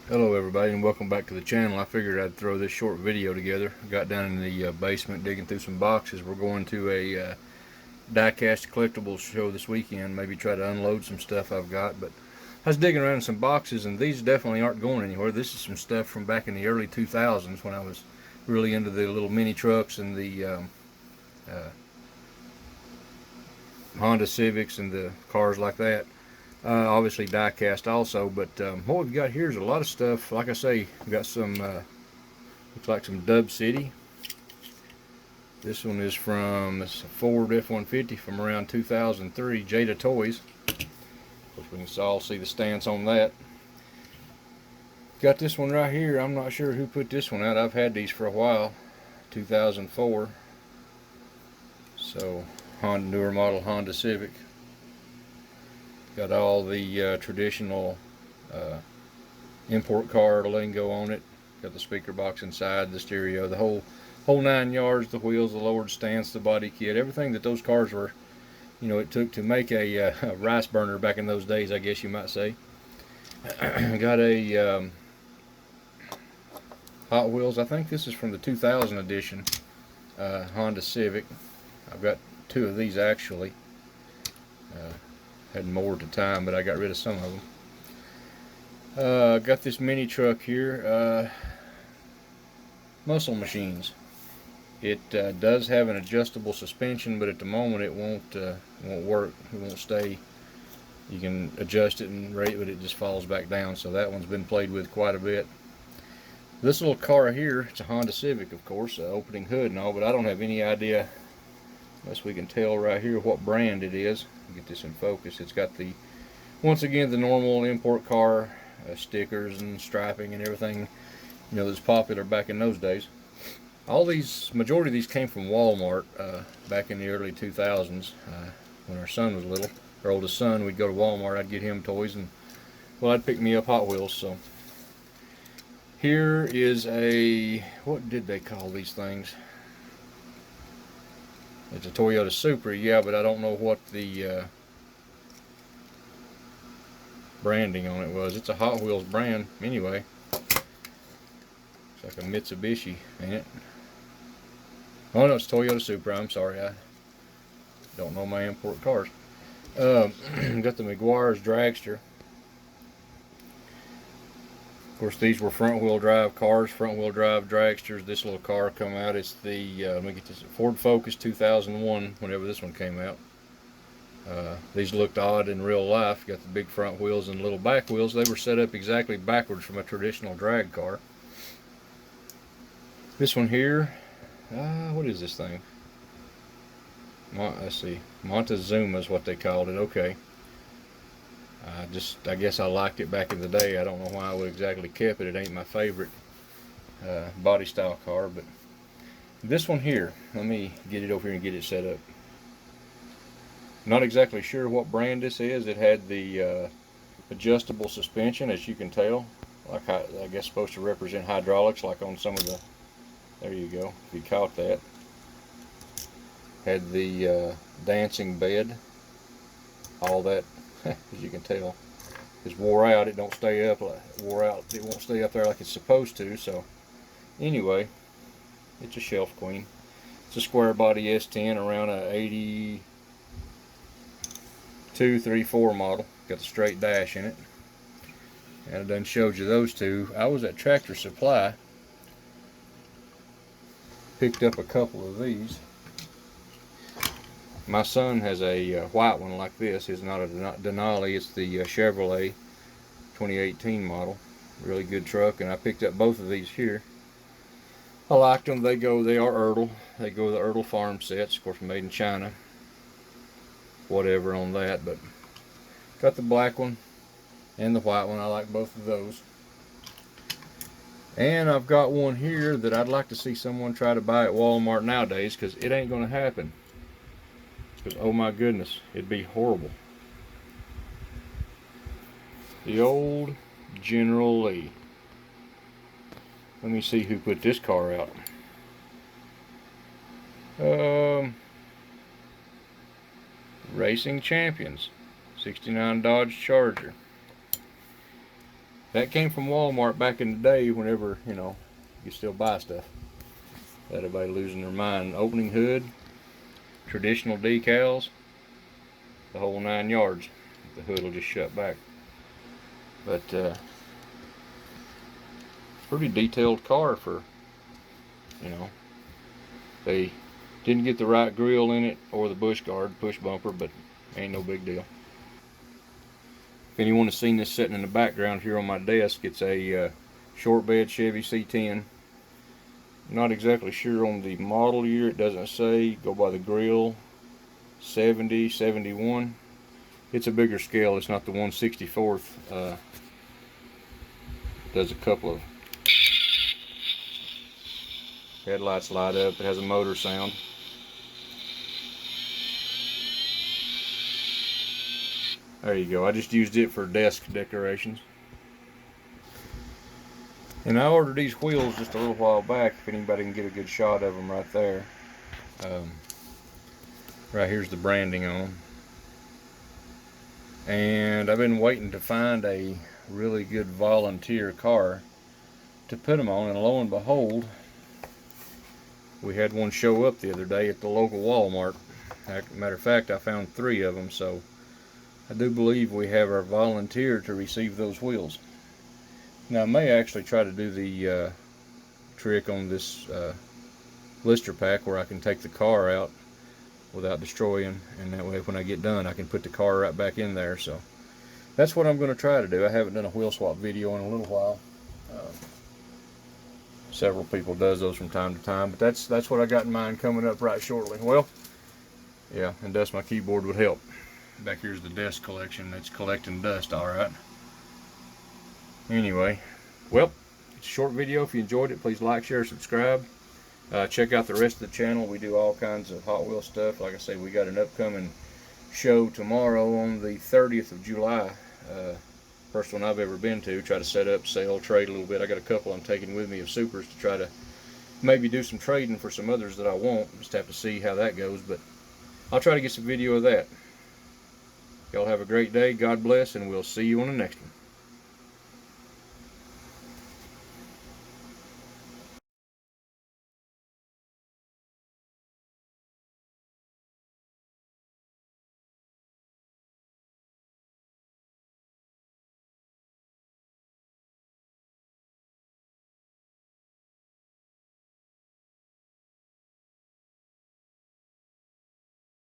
Hello everybody and welcome back to the channel. I figured I'd throw this short video together. I got down in the basement digging through some boxes. We're going to a die-cast collectibles show this weekend. Maybe try to unload some stuff I've got. But I was digging around in some boxes and these definitely aren't going anywhere. This is some stuff from back in the early 2000s when I was really into the little mini trucks and the uh, Honda Civics and the cars like that. Obviously die cast also, but what we've got here is a lot of stuff. Like I say, we've got some looks like some Dub City. This one is from a Ford F-150 from around 2003, Jada Toys. Of course, we can all see the stance on that. Got this one right here. I'm not sure who put this one out. I've had these for a while. 2004. So Honda, newer model Honda Civic. Got all the traditional import car lingo on it. Got the speaker box inside, the stereo, the whole 9 yards, the wheels, the lowered stance, the body kit, everything that those cars were, it took to make a rice burner back in those days, I guess you might say. Got a Hot Wheels, I think this is from the 2000 edition Honda Civic. I've got two of these actually. Had more at the time, but I got rid of some of them. Got this mini truck here, Muscle Machines. It does have an adjustable suspension, but at the moment it won't work. It won't stay. You can adjust it and rate, but it just falls back down. So that one's been played with quite a bit. This little car here, it's a Honda Civic, of course, opening hood and all, but I don't have any idea, unless we can tell right here, what brand it is. Get this in focus. It's got the, once again, the normal import car stickers and striping and everything, that's popular back in those days. All these, majority of these came from Walmart back in the early 2000s. When our son was little, our oldest son, we'd go to Walmart. I'd get him toys, and well, I'd pick me up Hot Wheels. So here is a, what did they call these things? It's a Toyota Supra, yeah, but I don't know what the branding on it was. It's a Hot Wheels brand anyway. It's like a Mitsubishi, ain't it? Oh no, it's Toyota Supra. I'm sorry, I don't know my import cars. Got the McGuire's Dragster. Of course, these were front-wheel drive cars, front-wheel drive dragsters. This little car come out. It's the let me get this, Ford Focus 2001. Whenever this one came out, these looked odd in real life. Got the big front wheels and little back wheels. They were set up exactly backwards from a traditional drag car. This one here, what is this thing? Let's see, Montezuma is what they called it. Okay. I guess I liked it back in the day. I don't know why I would exactly kept it. It ain't my favorite body style car, but this one here, let me get it over here and get it set up. Not exactly sure what brand this is. It had the adjustable suspension, as you can tell, like I guess supposed to represent hydraulics, like on some of the, there you go, if you caught that. Had the dancing bed, all that. As you can tell, it's wore out. It don't stay up. Wore out. It won't stay up there like it's supposed to. So anyway, it's a shelf queen. It's a square body S10 around a 8234 model. Got the straight dash in it. And I done showed you those two. I was at Tractor Supply. Picked up a couple of these. My son has a white one like this. It's not a Denali, it's the Chevrolet 2018 model. Really good truck, and I picked up both of these here. I liked them. They are Ertl. They go the Ertl farm sets, of course made in China. Whatever on that, but got the black one and the white one. I like both of those. And I've got one here that I'd like to see someone try to buy at Walmart nowadays, because it ain't going to happen. Because, oh my goodness, it'd be horrible. The old General Lee. Let me see who put this car out. Racing Champions. 69 Dodge Charger. That came from Walmart back in the day, whenever, you know, you still buy stuff. Everybody losing their mind. Opening hood, traditional decals, the whole 9 yards. The hood will just shut back. But pretty detailed car for, you know, they didn't get the right grill in it or the bush guard, push bumper, but ain't no big deal. If anyone has seen this sitting in the background here on my desk, it's a short bed Chevy C10. Not exactly sure on the model year, it doesn't say. Go by the grill, 70, 71. It's a bigger scale, it's not the 1/64th. Does a couple of headlights light up. It has a motor sound. There you go. I just used it for desk decorations. And I ordered these wheels just a little while back, if anybody can get a good shot of them right there. Right here's the branding on them. And I've been waiting to find a really good volunteer car to put them on, and lo and behold, we had one show up the other day at the local Walmart. Matter of fact, I found 3 of them, so I do believe we have our volunteer to receive those wheels. Now, I may actually try to do the trick on this blister pack where I can take the car out without destroying, and that way when I get done I can put the car right back in there. So that's what I'm going to try to do. I haven't done a wheel swap video in a little while. Several people does those from time to time, but that's what I got in mind coming up right shortly. Well, yeah, and dust my keyboard would help. Back here's the desk collection that's collecting dust, alright. Anyway, well, it's a short video. If you enjoyed it, please like, share, subscribe. Check out the rest of the channel. We do all kinds of Hot Wheels stuff. Like I say, we got an upcoming show tomorrow on the 30th of July. First one I've ever been to. Try to set up, sell, trade a little bit. I got a couple I'm taking with me of Supers to try to maybe do some trading for some others that I want. Just have to see how that goes, but I'll try to get some video of that. Y'all have a great day. God bless, and we'll see you on the next one.